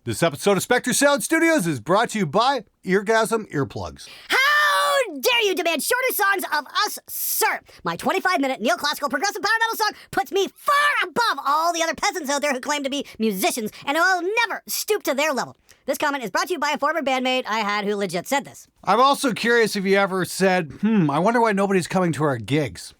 This episode of Spectre Sound Studios is brought to you by Eargasm Earplugs. How dare you demand shorter songs of us, sir? My 25-minute neoclassical progressive power metal song puts me far above all the other peasants out there who claim to be musicians and who will never stoop to their level. This comment is brought to you by a former bandmate I had who legit said this. I'm also curious if you ever said, I wonder why nobody's coming to our gigs.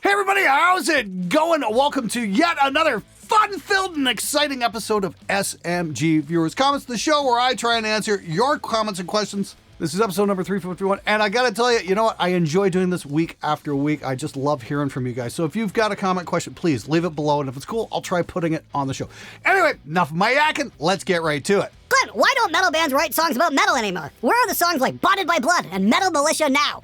Hey everybody, how's it going? Welcome to yet another fun-filled and exciting episode of SMG Viewers Comments, the show where I try and answer your comments and questions. This is episode number 351, and I gotta tell you, you know what? I enjoy doing this week after week. I just love hearing from you guys. So if you've got a comment, question, please leave it below, and if it's cool, I'll try putting it on the show. Anyway, enough of my yakking. Let's get right to it. Glenn, why don't metal bands write songs about metal anymore? Where are the songs like Bonded by Blood and Metal Militia now?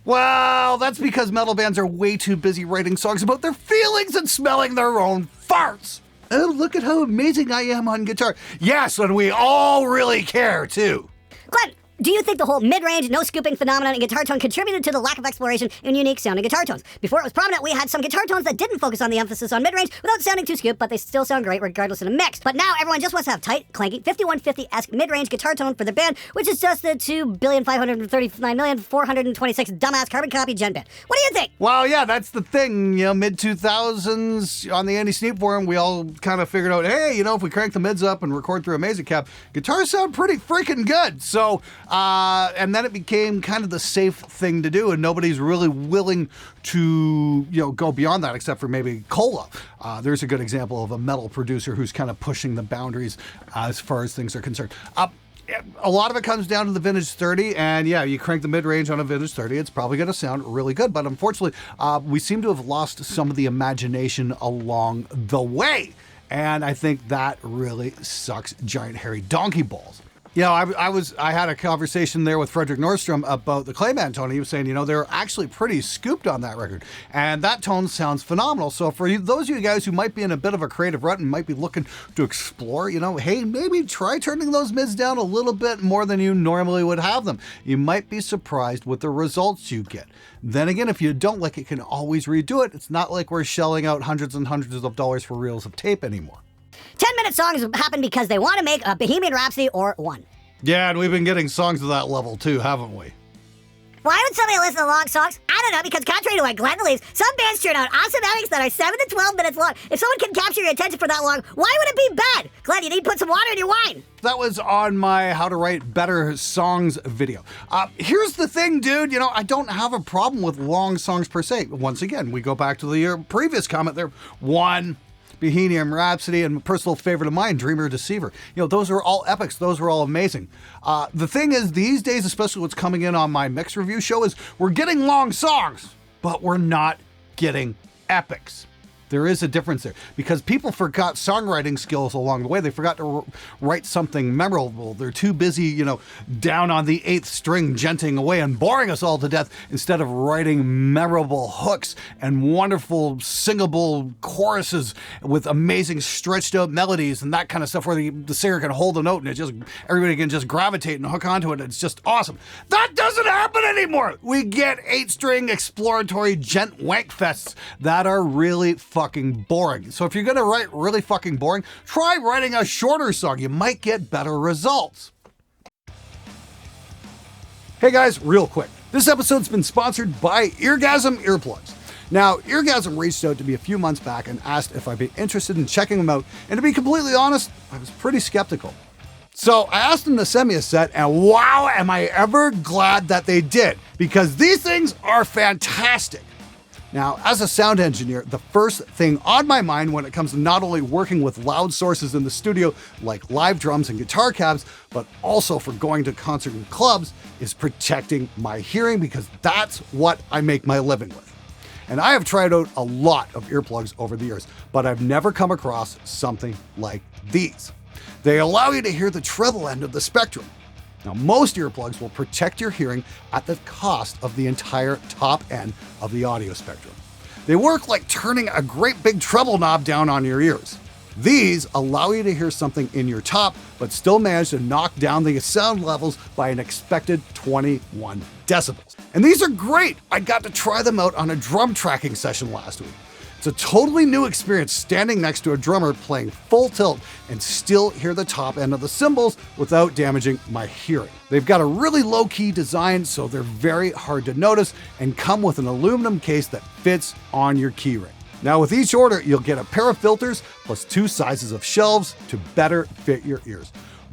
Well, that's because metal bands are way too busy writing songs about their feelings and smelling their own farts. Oh, look at how amazing I am on guitar. Yes, and we all really care, too. Glenn, do you think the whole mid-range, no-scooping phenomenon in guitar tone contributed to the lack of exploration in unique-sounding guitar tones? Before it was prominent, we had some guitar tones that didn't focus on the emphasis on mid-range without sounding too scooped, but they still sound great regardless in a mix. But now everyone just wants to have tight, clanky, 5150-esque mid-range guitar tone for their band, which is just the 2,539,426 dumbass carbon copy gen band. What do you think? Well, yeah, that's the thing. You know, mid-2000s on the Andy Sneap forum, we all kind of figured out, hey, you know, if we crank the mids up and record through a Amazing Cab, guitars sound pretty freaking good. So, and then it became kind of the safe thing to do, and nobody's really willing to, go beyond that except for maybe Cola. There's a good example of a metal producer who's kind of pushing the boundaries as far as things are concerned. A lot of it comes down to the vintage 30, and yeah, you crank the mid-range on a vintage 30, it's probably going to sound really good, but unfortunately, we seem to have lost some of the imagination along the way, and I think that really sucks giant hairy donkey balls. You know, I had a conversation there with Frederick Nordstrom about the Clayman tone. He was saying, they're actually pretty scooped on that record, and that tone sounds phenomenal. So for those of you guys who might be in a bit of a creative rut and might be looking to explore, hey, maybe try turning those mids down a little bit more than you normally would have them. You might be surprised with the results you get. Then again, if you don't like it, you can always redo it. It's not like we're shelling out hundreds and hundreds of dollars for reels of tape anymore. 10-minute songs happen because they want to make a Bohemian Rhapsody or one. Yeah, and we've been getting songs of that level too, haven't we? Why would somebody listen to long songs? I don't know, because contrary to what Glenn believes, some bands churn out awesome epics that are 7 to 12 minutes long. If someone can capture your attention for that long, why would it be bad? Glenn, you need to put some water in your wine. That was on my How to Write Better Songs video. Here's the thing, dude. I don't have a problem with long songs per se. Once again, we go back to the previous comment there. One, Bohemian Rhapsody, and a personal favorite of mine, Dreamer Deceiver. Those are all epics. Those were all amazing. The thing is, these days, especially what's coming in on my mix review show, is we're getting long songs, but we're not getting epics. There is a difference there because people forgot songwriting skills along the way. They forgot to write something memorable. They're too busy, down on the 8th string, genting away and boring us all to death instead of writing memorable hooks and wonderful singable choruses with amazing stretched out melodies and that kind of stuff where the singer can hold a note and everybody can just gravitate and hook onto it. It's just awesome. That doesn't happen anymore. We get 8-string exploratory gent wank fests that are really fucking boring. So if you're going to write really fucking boring, try writing a shorter song. You might get better results. Hey guys, real quick. This episode's been sponsored by Eargasm Earplugs. Now, Eargasm reached out to me a few months back and asked if I'd be interested in checking them out. And to be completely honest, I was pretty skeptical. So I asked them to send me a set, and wow, am I ever glad that they did, because these things are fantastic. Now, as a sound engineer, the first thing on my mind when it comes to not only working with loud sources in the studio, like live drums and guitar cabs, but also for going to concert and clubs, is protecting my hearing, because that's what I make my living with. And I have tried out a lot of earplugs over the years, but I've never come across something like these. They allow you to hear the treble end of the spectrum. Now, most earplugs will protect your hearing at the cost of the entire top end of the audio spectrum. They work like turning a great big treble knob down on your ears. These allow you to hear something in your top, but still manage to knock down the sound levels by an expected 21 decibels. And these are great. I got to try them out on a drum tracking session last week. It's a totally new experience standing next to a drummer playing full tilt and still hear the top end of the cymbals without damaging my hearing. They've got a really low-key design, so they're very hard to notice and come with an aluminum case that fits on your keyring. Now with each order, you'll get a pair of filters plus 2 sizes of shelves to better fit your ears.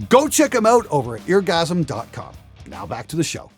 Go check them out over at Eargasm.com. Now back to the show.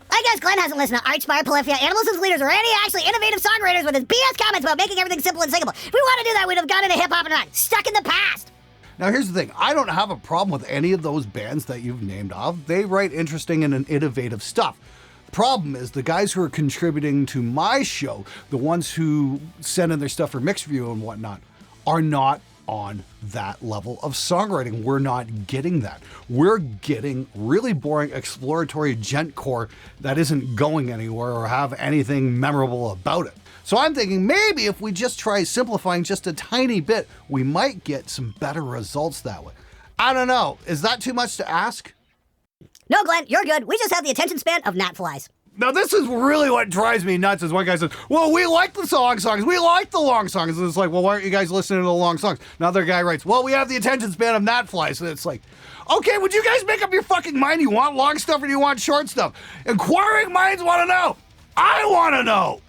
I guess Glenn hasn't listened to Archfire, Polyphia, Animals Leaders, or any actually innovative songwriters with his BS comments about making everything simple and singable. If we want to do that, we'd have gone into hip-hop and rock. Stuck in the past. Now here's the thing, I don't have a problem with any of those bands that you've named off. They write interesting and innovative stuff. The problem is the guys who are contributing to my show, the ones who send in their stuff for mix review and whatnot, are not on that level of songwriting. We're not getting that. We're getting really boring exploratory gentcore that isn't going anywhere or have anything memorable about it. So I'm thinking maybe if we just try simplifying just a tiny bit, we might get some better results that way. I don't know. Is that too much to ask? No, Glenn, you're good. We just have the attention span of gnatflies. Now this is really what drives me nuts is one guy says, well, we like the long songs. We like the long songs. And it's like, well, why aren't you guys listening to the long songs? Another guy writes, well, we have the attention span of gnatflies. And it's like, okay, would you guys make up your fucking mind? You want long stuff or do you want short stuff? Inquiring minds want to know. I want to know.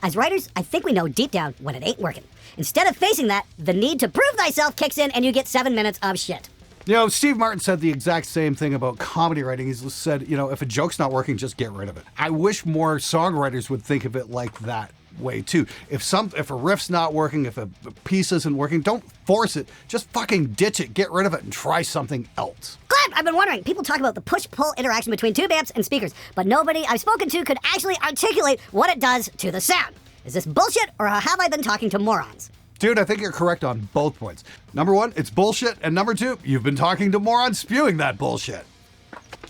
As writers, I think we know deep down when it ain't working. Instead of facing that, the need to prove thyself kicks in and you get 7 minutes of shit. You know, Steve Martin said the exact same thing about comedy writing. He's said, you know, if a joke's not working, just get rid of it. I wish more songwriters would think of it like that way too. If a riff's not working, if a piece isn't working, don't force it. Just fucking ditch it, get rid of it, and try something else. Glenn, I've been wondering, people talk about the push-pull interaction between tube amps and speakers, but nobody I've spoken to could actually articulate what it does to the sound. Is this bullshit, or have I been talking to morons? Dude, I think you're correct on both points. Number one, it's bullshit, and number two, you've been talking to morons spewing that bullshit.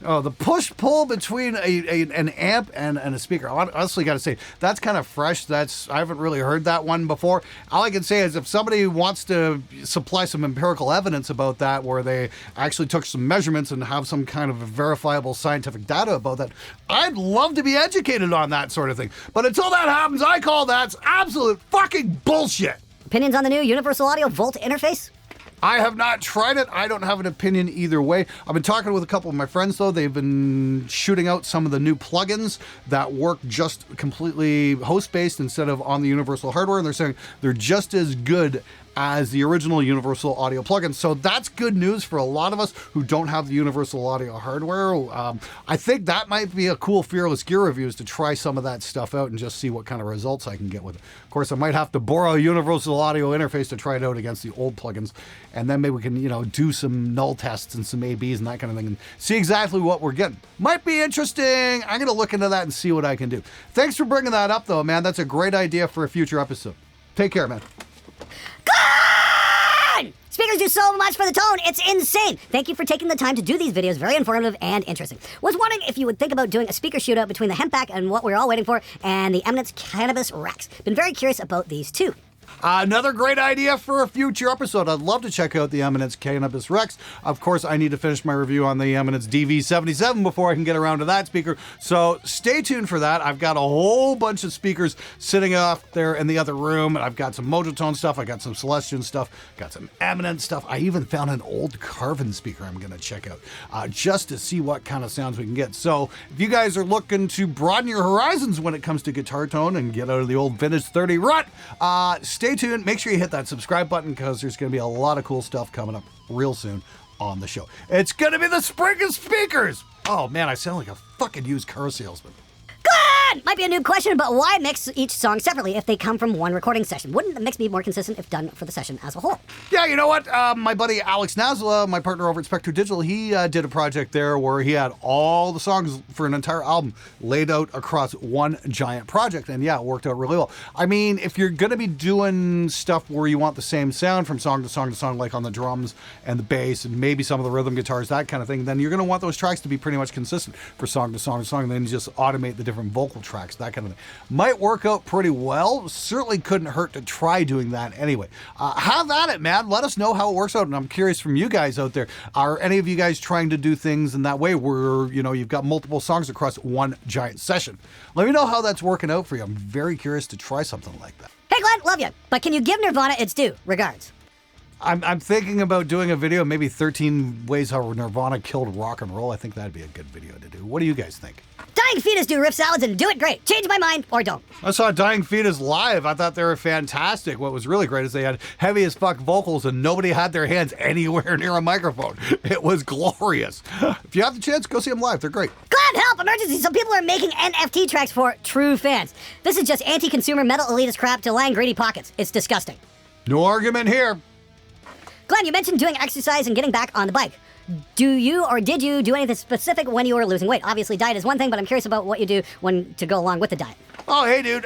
Oh, the push-pull between an amp and a speaker. I honestly got to say, that's kind of fresh. I haven't really heard that one before. All I can say is if somebody wants to supply some empirical evidence about that, where they actually took some measurements and have some kind of verifiable scientific data about that, I'd love to be educated on that sort of thing. But until that happens, I call that absolute fucking bullshit. Opinions on the new Universal Audio Volt interface? I have not tried it. I don't have an opinion either way. I've been talking with a couple of my friends, though. They've been shooting out some of the new plugins that work just completely host-based instead of on the Universal hardware, and they're saying they're just as good as the original Universal Audio plugins. So that's good news for a lot of us who don't have the Universal Audio hardware. I think that might be a cool Fearless Gear review, is to try some of that stuff out and just see what kind of results I can get with it. Of course, I might have to borrow a Universal Audio interface to try it out against the old plugins, and then maybe we can, do some null tests and some ABs and that kind of thing and see exactly what we're getting. Might be interesting. I'm going to look into that and see what I can do. Thanks for bringing that up, though, man. That's a great idea for a future episode. Take care, man. Glenn! Speakers do so much for the tone, it's insane. Thank you for taking the time to do these videos, very informative and interesting. Was wondering if you would think about doing a speaker shootout between the Hempback and what we're all waiting for, and the Eminence Cannabis Rex. Been very curious about these two. Another great idea for a future episode. I'd love to check out the Eminence Cannabis Rex. Of course, I need to finish my review on the Eminence DV77 before I can get around to that speaker. So stay tuned for that. I've got a whole bunch of speakers sitting off there in the other room. I've got some Mojotone stuff. I got some Celestion stuff. Got some Eminence stuff. I even found an old Carvin speaker I'm going to check out just to see what kind of sounds we can get. So if you guys are looking to broaden your horizons when it comes to guitar tone and get out of the old vintage 30 rut, stay tuned. Make sure you hit that subscribe button, because there's going to be a lot of cool stuff coming up real soon on the show. It's going to be the spring of speakers. Oh man, I sound like a fucking used car salesman. Glenn! Glenn, might be a noob question, but why mix each song separately if they come from one recording session? Wouldn't the mix be more consistent if done for the session as a whole? Yeah, you know what? My buddy Alex Nazla, my partner over at Spectre Digital, he did a project there where he had all the songs for an entire album laid out across one giant project. And yeah, it worked out really well. I mean, if you're going to be doing stuff where you want the same sound from song to song to song, like on the drums and the bass and maybe some of the rhythm guitars, that kind of thing, then you're going to want those tracks to be pretty much consistent for song to song to song. And then just automate the different vocal tracks, that kind of thing. Might work out pretty well. Certainly couldn't hurt to try doing that anyway. Have at it, man. Let us know how it works out. And I'm curious from you guys out there, are any of you guys trying to do things in that way where, you know, you've got multiple songs across one giant session? Let me know how that's working out for you. I'm very curious to try something like that. Hey Glenn, love you, but can you give Nirvana its due? Regards. I'm thinking about doing a video, maybe 13 ways how Nirvana killed rock and roll. I think that'd be a good video to do. What do you guys think? Dying Fetus do riff salads and do it great. Change my mind or don't. I saw Dying Fetus live. I thought they were fantastic. What was really great is they had heavy as fuck vocals and nobody had their hands anywhere near a microphone. It was glorious. If you have the chance, go see them live. They're great. Glenn, help! Emergency! Some people are making NFT tracks for true fans. This is just anti-consumer metal elitist crap to line greedy pockets. It's disgusting. No argument here. Glenn, you mentioned doing exercise and getting back on the bike. Do you or did you do anything specific when you were losing weight? Obviously, diet is one thing, but I'm curious about what you do to go along with the diet. Oh, hey, dude.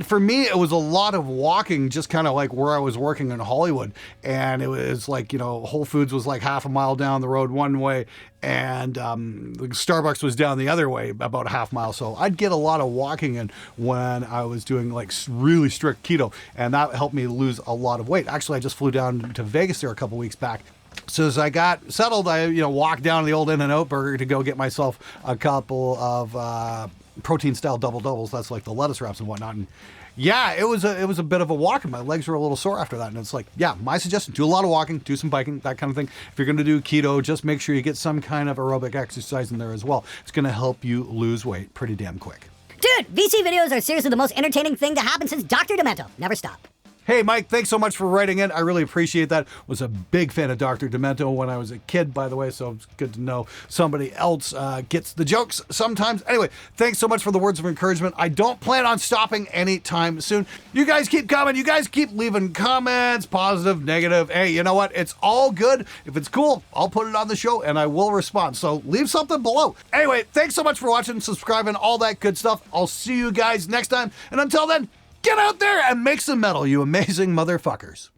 For me, it was a lot of walking, just kind of like where I was working in Hollywood. And it was like, you know, Whole Foods was like half a mile down the road one way, and the Starbucks was down the other way, about a half mile. So I'd get a lot of walking in when I was doing like really strict keto, and that helped me lose a lot of weight. Actually, I just flew down to Vegas there a couple weeks back. So as I got settled, I walked down to the old In-N-Out Burger to go get myself a couple of protein-style double-doubles. That's like the lettuce wraps and whatnot. And yeah, it was a bit of a walk, and my legs were a little sore after that. And it's like, yeah, my suggestion: do a lot of walking, do some biking, that kind of thing. If you're going to do keto, just make sure you get some kind of aerobic exercise in there as well. It's going to help you lose weight pretty damn quick. Dude, VC videos are seriously the most entertaining thing to happen since Dr. Demento. Never stop. Hey, Mike, thanks so much for writing in. I really appreciate that. Was a big fan of Dr. Demento when I was a kid, by the way, so it's good to know somebody else gets the jokes sometimes. Anyway, thanks so much for the words of encouragement. I don't plan on stopping anytime soon. You guys keep coming. You guys keep leaving comments, positive, negative. Hey, you know what? It's all good. If it's cool, I'll put it on the show, and I will respond. So leave something below. Anyway, thanks so much for watching, subscribing, all that good stuff. I'll see you guys next time. And until then, get out there and make some metal, you amazing motherfuckers.